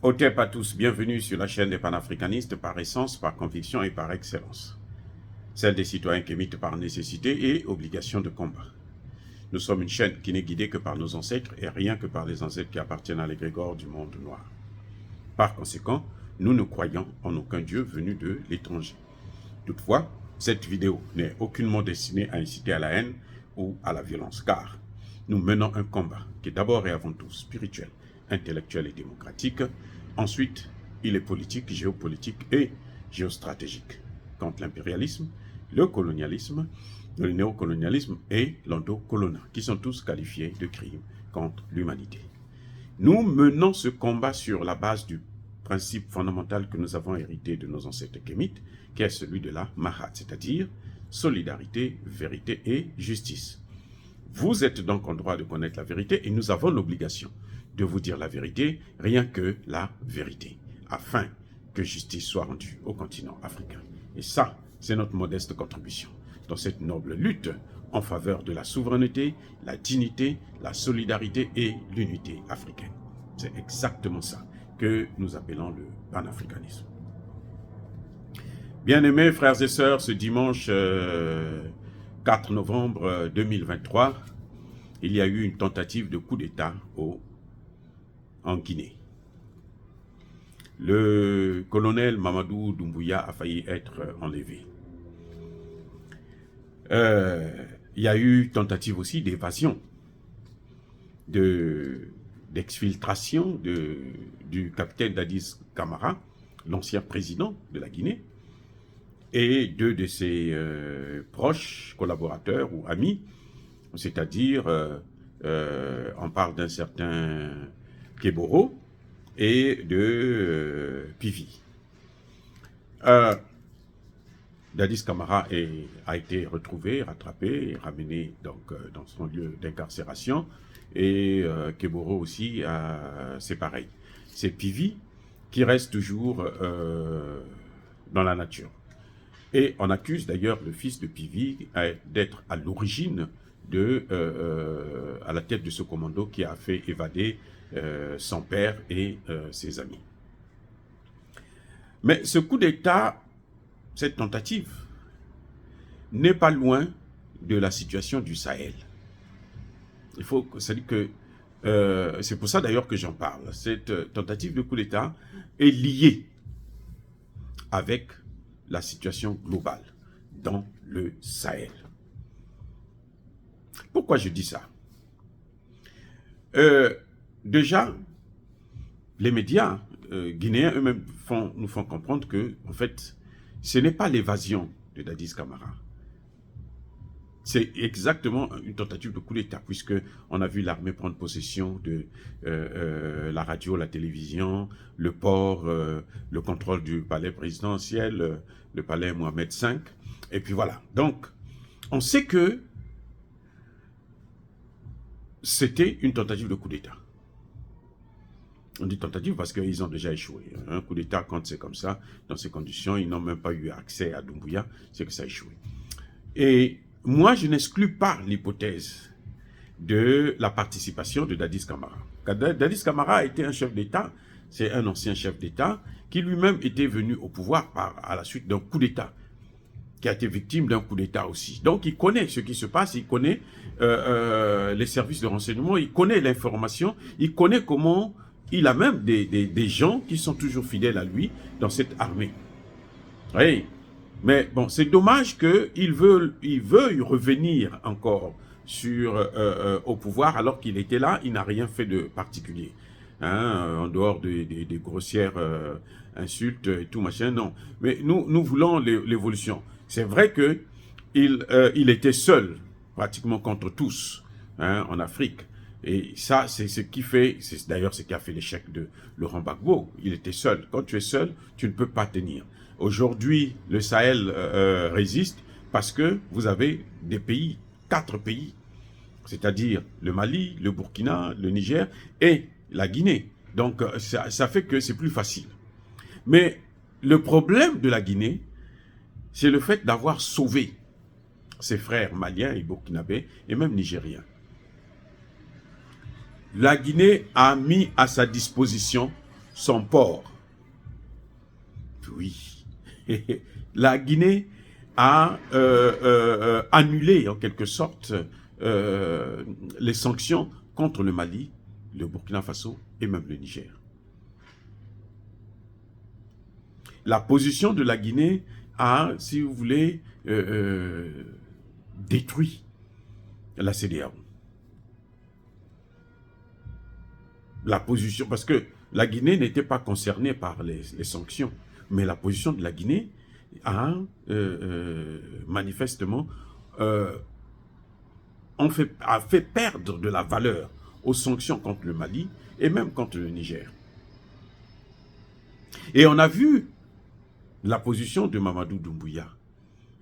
Otep à tous, bienvenue sur la chaîne des panafricanistes par essence, par conviction et par excellence. Celle des citoyens kémites par nécessité et obligation de combat. Nous sommes une chaîne qui n'est guidée que par nos ancêtres et rien que par les ancêtres qui appartiennent à l'égrégore du monde noir. Par conséquent, nous ne croyons en aucun Dieu venu de l'étranger. Toutefois, cette vidéo n'est aucunement destinée à inciter à la haine ou à la violence, car nous menons un combat qui est d'abord et avant tout spirituel, intellectuel et démocratique. Ensuite, il est politique, géopolitique et géostratégique contre l'impérialisme, le colonialisme, le néocolonialisme et l'endocolonat, qui sont tous qualifiés de crimes contre l'humanité. Nous menons ce combat sur la base du principe fondamental que nous avons hérité de nos ancêtres kémites, qui est celui de la Mahat, c'est-à-dire solidarité, vérité et justice. Vous êtes donc en droit de connaître la vérité et nous avons l'obligation de vous dire la vérité, rien que la vérité, afin que justice soit rendue au continent africain. Et ça, c'est notre modeste contribution dans cette noble lutte en faveur de la souveraineté, la dignité, la solidarité et l'unité africaine. C'est exactement ça que nous appelons le panafricanisme. Bien-aimés frères et sœurs, ce dimanche 4 novembre 2023, il y a eu une tentative de coup d'État en Guinée. Le colonel Mamadou Doumbouya a failli être enlevé. Il y a eu tentative aussi d'évasion, d'exfiltration du capitaine Dadis Camara, l'ancien président de la Guinée, et deux de ses proches collaborateurs ou amis, c'est-à-dire, on parle d'un certain Keboro et de Pivi. Dadis Camara a été retrouvé, rattrapé, ramené donc, dans son lieu d'incarcération, et Keboro aussi, c'est pareil. C'est Pivi qui reste toujours dans la nature. Et on accuse d'ailleurs le fils de Pivi d'être à l'origine à la tête de ce commando qui a fait évader son père et ses amis. Mais ce coup d'État, cette tentative, n'est pas loin de la situation du Sahel. C'est-à-dire que c'est pour ça d'ailleurs que j'en parle. Cette tentative de coup d'État est liée avec la situation globale dans le Sahel. Pourquoi je dis ça? Déjà, les médias guinéens eux-mêmes nous font comprendre que, en fait, ce n'est pas l'évasion de Dadis Camara. C'est exactement une tentative de coup d'État, puisqu'on a vu l'armée prendre possession de la radio, la télévision, le port, le contrôle du palais présidentiel, le palais Mohamed V. Et puis voilà. Donc, on sait que c'était une tentative de coup d'État. On dit tentative parce qu'ils ont déjà échoué. Un coup d'État, quand c'est comme ça, dans ces conditions, ils n'ont même pas eu accès à Doumbouya, c'est que ça a échoué. Et moi, je n'exclus pas l'hypothèse de la participation de Dadis Camara. Dadis Camara a été un chef d'État, c'est un ancien chef d'État, qui lui-même était venu au pouvoir à la suite d'un coup d'État, qui a été victime d'un coup d'État aussi. Donc, il connaît ce qui se passe, il connaît les services de renseignement, il connaît l'information, il connaît comment... Il a même des gens qui sont toujours fidèles à lui dans cette armée. Oui. Mais bon, c'est dommage qu'il veuille revenir encore au pouvoir alors qu'il était là, il n'a rien fait de particulier. Hein, en dehors des grossières insultes et tout machin, non. Mais nous voulons l'évolution. C'est vrai qu'il était seul, pratiquement contre tous, hein, en Afrique. Et ça, c'est ce qui fait, c'est d'ailleurs ce qui a fait l'échec de Laurent Gbagbo. Il était seul. Quand tu es seul, tu ne peux pas tenir. Aujourd'hui, le Sahel résiste parce que vous avez des pays, 4 pays, c'est-à-dire le Mali, le Burkina, le Niger et la Guinée. Donc, ça fait que c'est plus facile. Mais le problème de la Guinée, c'est le fait d'avoir sauvé ses frères maliens et burkinabés et même nigériens. La Guinée a mis à sa disposition son port. Oui. La Guinée a annulé en quelque sorte les sanctions contre le Mali, le Burkina Faso et même le Niger. La position de la Guinée a, si vous voulez, détruit la CEDEAO. La position, parce que la Guinée n'était pas concernée par les sanctions, mais la position de la Guinée a manifestement a fait perdre de la valeur aux sanctions contre le Mali et même contre le Niger. Et on a vu la position de Mamadou Doumbouya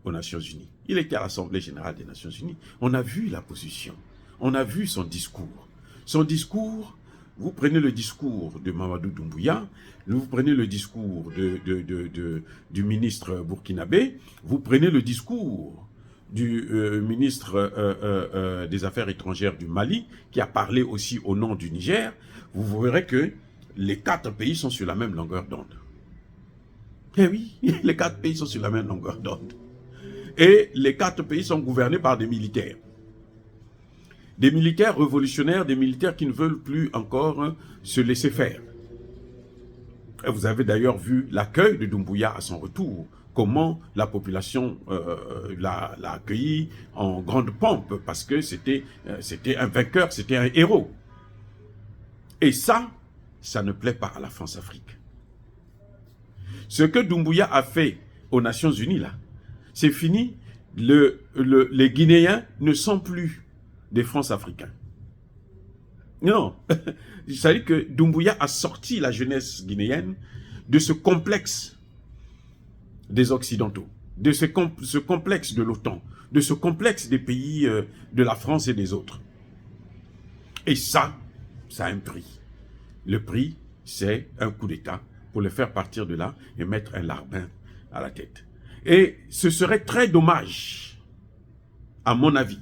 aux Nations Unies. Il était à l'Assemblée Générale des Nations Unies. On a vu la position. On a vu son discours. Son discours, vous prenez le discours de Mamadou Doumbouya, vous prenez le discours du ministre burkinabé, vous prenez le discours du ministre des Affaires étrangères du Mali, qui a parlé aussi au nom du Niger, vous verrez que les 4 pays sont sur la même longueur d'onde. Eh oui, les 4 pays sont sur la même longueur d'onde. Et les 4 pays sont gouvernés par des militaires. Des militaires révolutionnaires, des militaires qui ne veulent plus encore se laisser faire. Et vous avez d'ailleurs vu l'accueil de Doumbouya à son retour, comment la population l'a accueilli en grande pompe, parce que c'était un vainqueur, c'était un héros. Et ça ne plaît pas à la France-Afrique. Ce que Doumbouya a fait aux Nations Unies, là, c'est fini. Les Guinéens ne sont plus des France-Africains. Non, c'est-à-dire que Doumbouya a sorti la jeunesse guinéenne de ce complexe des Occidentaux, de ce complexe de l'OTAN, de ce complexe des pays de la France et des autres. Et ça a un prix. Le prix, c'est un coup d'État pour le faire partir de là et mettre un larbin à la tête. Et ce serait très dommage, à mon avis,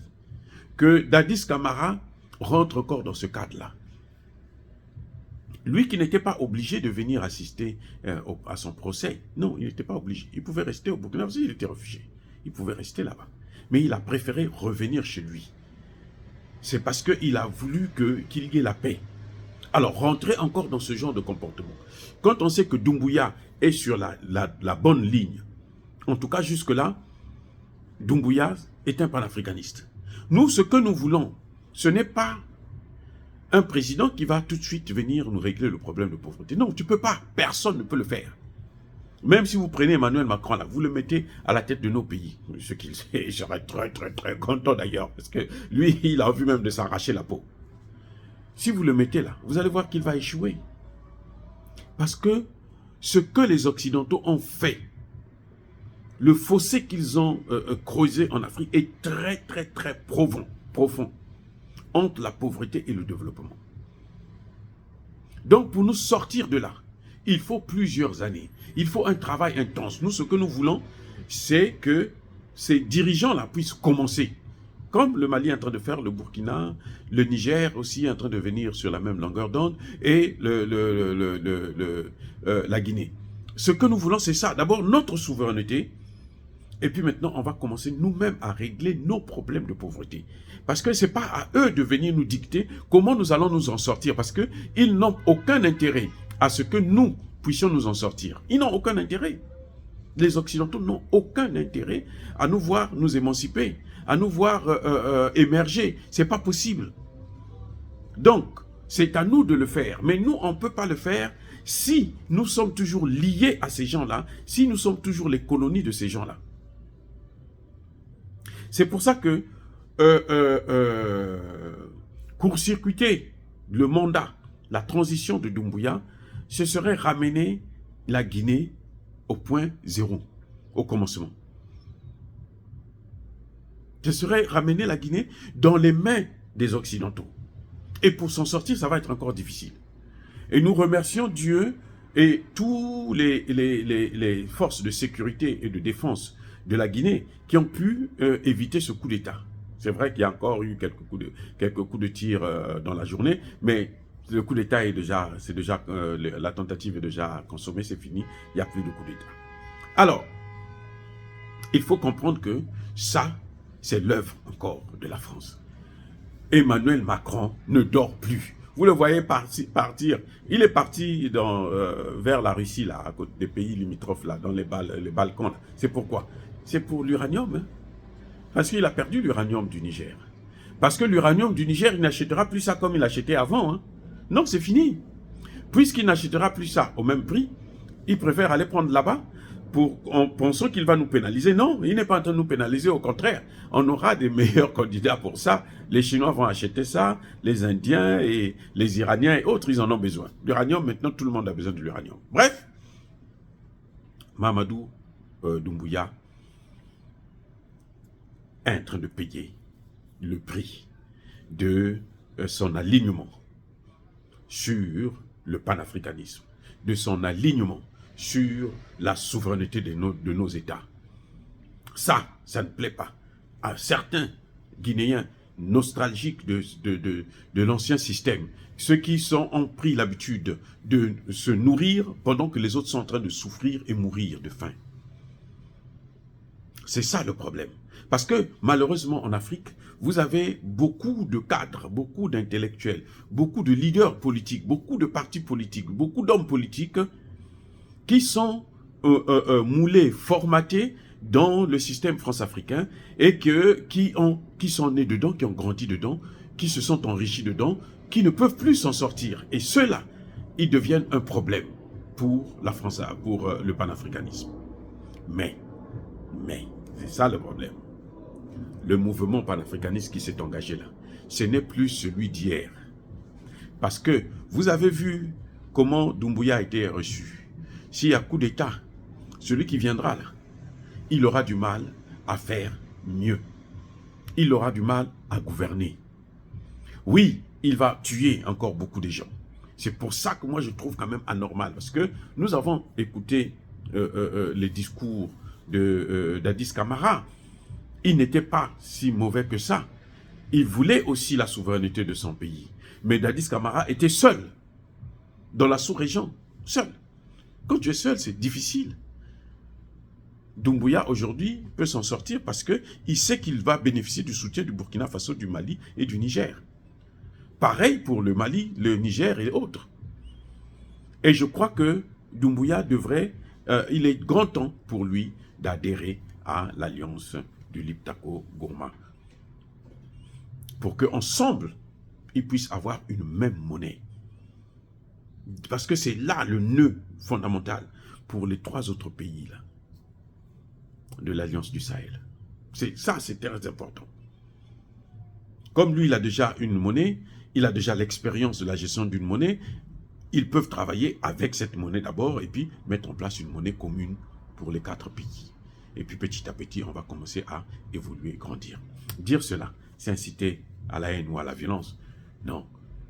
que Dadis Camara rentre encore dans ce cadre-là. Lui qui n'était pas obligé de venir assister à son procès. Non, il n'était pas obligé. Il pouvait rester au Burkina Faso, il était réfugié. Il pouvait rester là-bas. Mais il a préféré revenir chez lui. C'est parce qu'il a voulu qu'il y ait la paix. Alors, rentrer encore dans ce genre de comportement. Quand on sait que Doumbouya est sur la bonne ligne, en tout cas jusque-là, Doumbouya est un panafricaniste. Nous, ce que nous voulons, ce n'est pas un président qui va tout de suite venir nous régler le problème de pauvreté. Non, tu ne peux pas. Personne ne peut le faire. Même si vous prenez Emmanuel Macron, là, vous le mettez à la tête de nos pays. Ce qu'il sait, je serais très, très, très content d'ailleurs. Parce que lui, il a envie même de s'arracher la peau. Si vous le mettez là, vous allez voir qu'il va échouer. Parce que ce que les Occidentaux ont fait, le fossé qu'ils ont creusé en Afrique est très, très, très profond entre la pauvreté et le développement. Donc, pour nous sortir de là, il faut plusieurs années. Il faut un travail intense. Nous, ce que nous voulons, c'est que ces dirigeants-là puissent commencer. Comme le Mali est en train de faire, le Burkina, le Niger aussi est en train de venir sur la même longueur d'onde, et la Guinée. Ce que nous voulons, c'est ça. D'abord, notre souveraineté. Et puis maintenant, on va commencer nous-mêmes à régler nos problèmes de pauvreté. Parce que ce n'est pas à eux de venir nous dicter comment nous allons nous en sortir. Parce qu'ils n'ont aucun intérêt à ce que nous puissions nous en sortir. Ils n'ont aucun intérêt. Les Occidentaux n'ont aucun intérêt à nous voir nous émanciper, à nous voir émerger. Ce n'est pas possible. Donc, c'est à nous de le faire. Mais nous, on ne peut pas le faire si nous sommes toujours liés à ces gens-là, si nous sommes toujours les colonies de ces gens-là. C'est pour ça que court-circuiter le mandat, la transition de Doumbouya, ce serait ramener la Guinée au point zéro, au commencement. Ce serait ramener la Guinée dans les mains des Occidentaux. Et pour s'en sortir, ça va être encore difficile. Et nous remercions Dieu et tous les forces de sécurité et de défense de la Guinée qui ont pu éviter ce coup d'État. C'est vrai qu'il y a encore eu quelques coups de tir dans la journée, mais Le coup d'État est déjà, la tentative est déjà consommée, c'est fini, il n'y a plus de coup d'État. Alors, il faut comprendre que ça, c'est l'œuvre encore de la France. Emmanuel Macron ne dort plus. Vous le voyez partir. Il est parti vers la Russie, là, à côté des pays limitrophes, là, dans les Balkans. C'est pourquoi? C'est pour l'uranium. Hein? Parce qu'il a perdu l'uranium du Niger. Parce que l'uranium du Niger, il n'achètera plus ça comme il achetait avant. Hein? Non, c'est fini. Puisqu'il n'achètera plus ça au même prix, il préfère aller prendre là-bas en pensant qu'il va nous pénaliser. Non, il n'est pas en train de nous pénaliser, au contraire. On aura des meilleurs candidats pour ça. Les Chinois vont acheter ça, les Indiens et les Iraniens et autres, ils en ont besoin. L'uranium, maintenant, tout le monde a besoin de l'uranium. Bref, Mamadou Doumbouya est en train de payer le prix de son alignement sur le panafricanisme, de son alignement sur la souveraineté de nos États. Ça ne plaît pas à certains Guinéens nostalgiques de l'ancien système, ceux qui ont pris l'habitude de se nourrir pendant que les autres sont en train de souffrir et mourir de faim. C'est ça le problème. Parce que malheureusement en Afrique, vous avez beaucoup de cadres, beaucoup d'intellectuels, beaucoup de leaders politiques, beaucoup de partis politiques, beaucoup d'hommes politiques qui sont moulés, formatés dans le système france-africain et qui sont nés dedans, qui ont grandi dedans, qui se sont enrichis dedans, qui ne peuvent plus s'en sortir. Et ceux-là, ils deviennent un problème pour la France, pour le panafricanisme. Mais, c'est ça le problème. Le mouvement panafricaniste qui s'est engagé là, ce n'est plus celui d'hier. Parce que vous avez vu comment Doumbouya a été reçu. S'il y a coup d'État, celui qui viendra là, il aura du mal à faire mieux. Il aura du mal à gouverner. Oui, il va tuer encore beaucoup de gens. C'est pour ça que moi je trouve quand même anormal. Parce que nous avons écouté les discours d'Addis Camara. Il n'était pas si mauvais que ça. Il voulait aussi la souveraineté de son pays. Mais Dadis Camara était seul dans la sous-région. Seul. Quand tu es seul, c'est difficile. Doumbouya, aujourd'hui, peut s'en sortir parce qu'il sait qu'il va bénéficier du soutien du Burkina Faso, du Mali et du Niger. Pareil pour le Mali, le Niger et autres. Et je crois que Doumbouya devrait... il est grand temps pour lui d'adhérer à l'alliance du Liptako-Gourma. Pour qu'ensemble, ils puissent avoir une même monnaie. Parce que c'est là le nœud fondamental pour les 3 autres pays là, de l'Alliance du Sahel. Ça, c'est très important. Comme lui, il a déjà une monnaie, il a déjà l'expérience de la gestion d'une monnaie, ils peuvent travailler avec cette monnaie d'abord et puis mettre en place une monnaie commune pour les 4 pays. Et puis petit à petit, on va commencer à évoluer, grandir. Dire cela, c'est inciter à la haine ou à la violence. Non.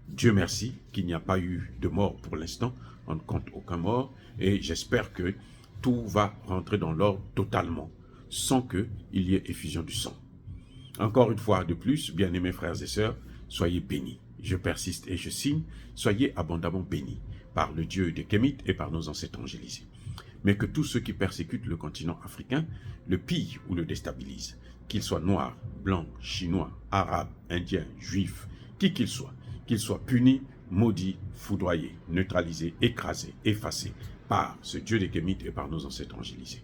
Dieu merci qu'il n'y a pas eu de mort pour l'instant. On ne compte aucun mort. Et j'espère que tout va rentrer dans l'ordre totalement, sans qu'il y ait effusion du sang. Encore une fois de plus, bien-aimés frères et sœurs, soyez bénis. Je persiste et je signe. Soyez abondamment bénis par le Dieu des Kémites et par nos ancêtres angélisés. Mais que tous ceux qui persécutent le continent africain le pillent ou le déstabilisent, qu'ils soient noirs, blancs, chinois, arabes, indiens, juifs, qui qu'ils soient punis, maudits, foudroyés, neutralisés, écrasés, effacés par ce Dieu des Kémites et par nos ancêtres angélisés.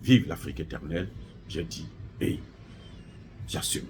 Vive l'Afrique éternelle, j'ai dit et j'assume.